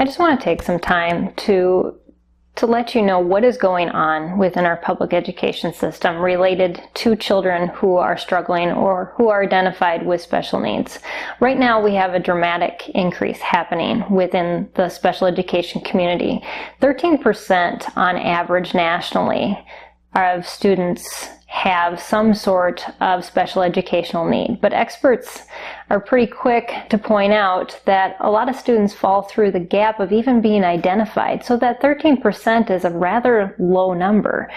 I just want to take some time to let you know what is going on within our public education system related to children who are struggling or who are identified with special needs. Right now we have a dramatic increase happening within the special education community. 13% on average nationally of students have some sort of special educational need. But experts are pretty quick to point out that a lot of students fall through the gap of even being identified. So that 13% is a rather low number.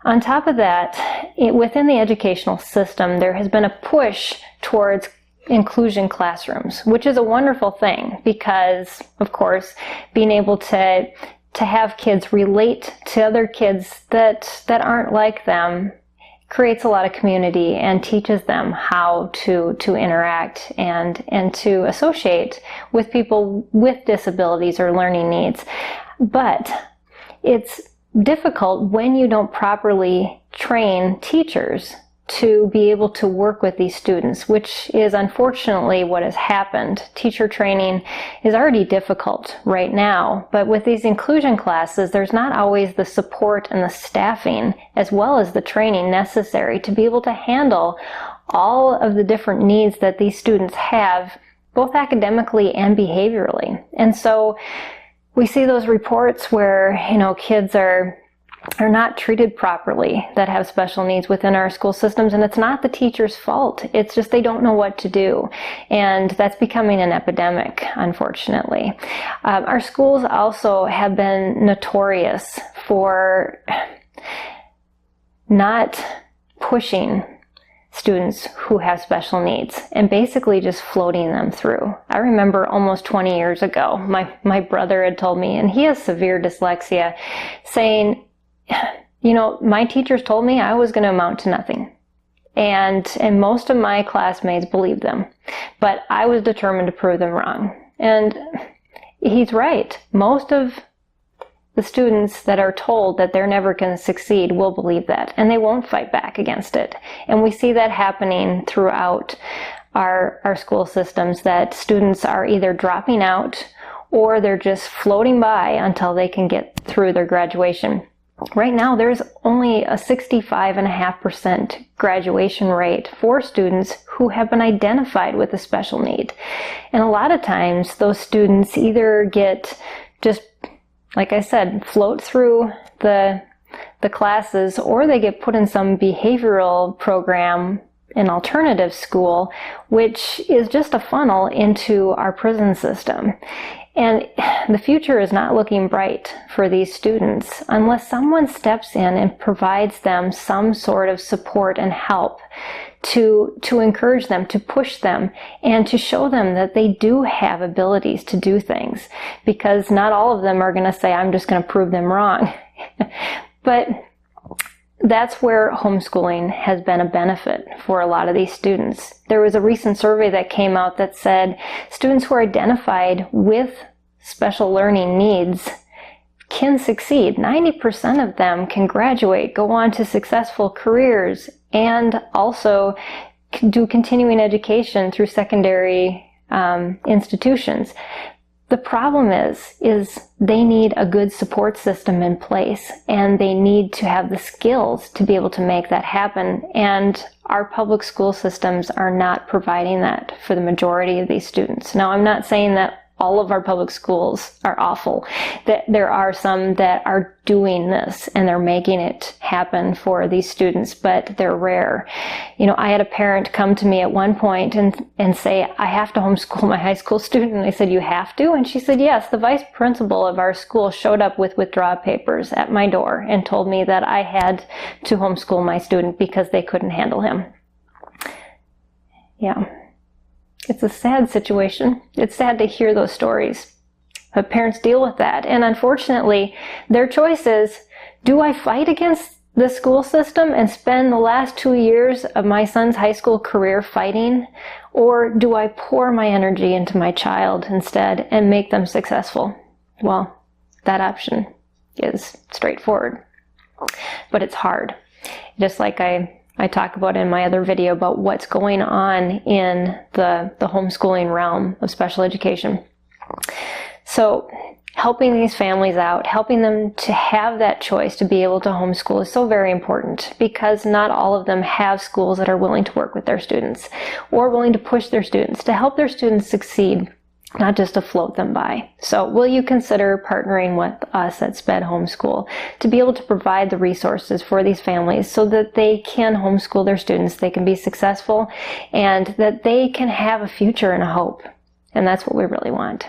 On top of that, within the educational system, there has been a push towards inclusion classrooms, which is a wonderful thing because, of course, being able to have kids relate to other kids that aren't like them creates a lot of community and teaches them how to interact and to associate with people with disabilities or learning needs. But it's difficult when you don't properly train teachers to be able to work with these students, which is unfortunately what has happened. Teacher training is already difficult right now, but with these inclusion classes, there's not always the support and the staffing as well as the training necessary to be able to handle all of the different needs that these students have, both academically and behaviorally. And so we see those reports where, kids are not treated properly that have special needs within our school systems, and it's not the teacher's fault. It's just they don't know what to do, and that's becoming an epidemic, unfortunately. Our schools also have been notorious for not pushing students who have special needs and basically just floating them through. I remember almost 20 years ago, my brother had told me, and he has severe dyslexia, saying, my teachers told me I was going to amount to nothing. And most of my classmates believed them. But I was determined to prove them wrong. And he's right. Most of the students that are told that they're never going to succeed will believe that. And they won't fight back against it. And we see that happening throughout our school systems, that students are either dropping out or they're just floating by until they can get through their graduation. Right now, there's only a 65.5% graduation rate for students who have been identified with a special need. And a lot of times, those students either get just, like I said, float through the classes, or they get put in some behavioral program, an alternative school, which is just a funnel into our prison system. And the future is not looking bright for these students unless someone steps in and provides them some sort of support and help to encourage them, to push them, and to show them that they do have abilities to do things. Because not all of them are going to say, I'm just going to prove them wrong. But that's where homeschooling has been a benefit for a lot of these students. There was a recent survey that came out that said students who are identified with special learning needs can succeed. 90% of them can graduate, go on to successful careers, and also do continuing education through secondary institutions. The problem is they need a good support system in place, and they need to have the skills to be able to make that happen. And our public school systems are not providing that for the majority of these students. Now, I'm not saying that all of our public schools are awful. That there are some that are doing this and they're making it happen for these students, but they're rare. I had a parent come to me at one point and say, I have to homeschool my high school student. And I said, you have to? And she said, yes. The vice principal of our school showed up with withdrawal papers at my door and told me that I had to homeschool my student because they couldn't handle him. Yeah. It's a sad situation. It's sad to hear those stories. But parents deal with that. And unfortunately, their choice is, do I fight against the school system and spend the last 2 years of my son's high school career fighting? Or do I pour my energy into my child instead and make them successful? Well, that option is straightforward. But it's hard. Just like I talk about in my other video about what's going on in the homeschooling realm of special education. So helping these families out, helping them to have that choice to be able to homeschool is so very important, because not all of them have schools that are willing to work with their students or willing to push their students to help their students succeed, not just to float them by. So will you consider partnering with us at SPED Homeschool to be able to provide the resources for these families so that they can homeschool their students, they can be successful, and that they can have a future and a hope? And that's what we really want.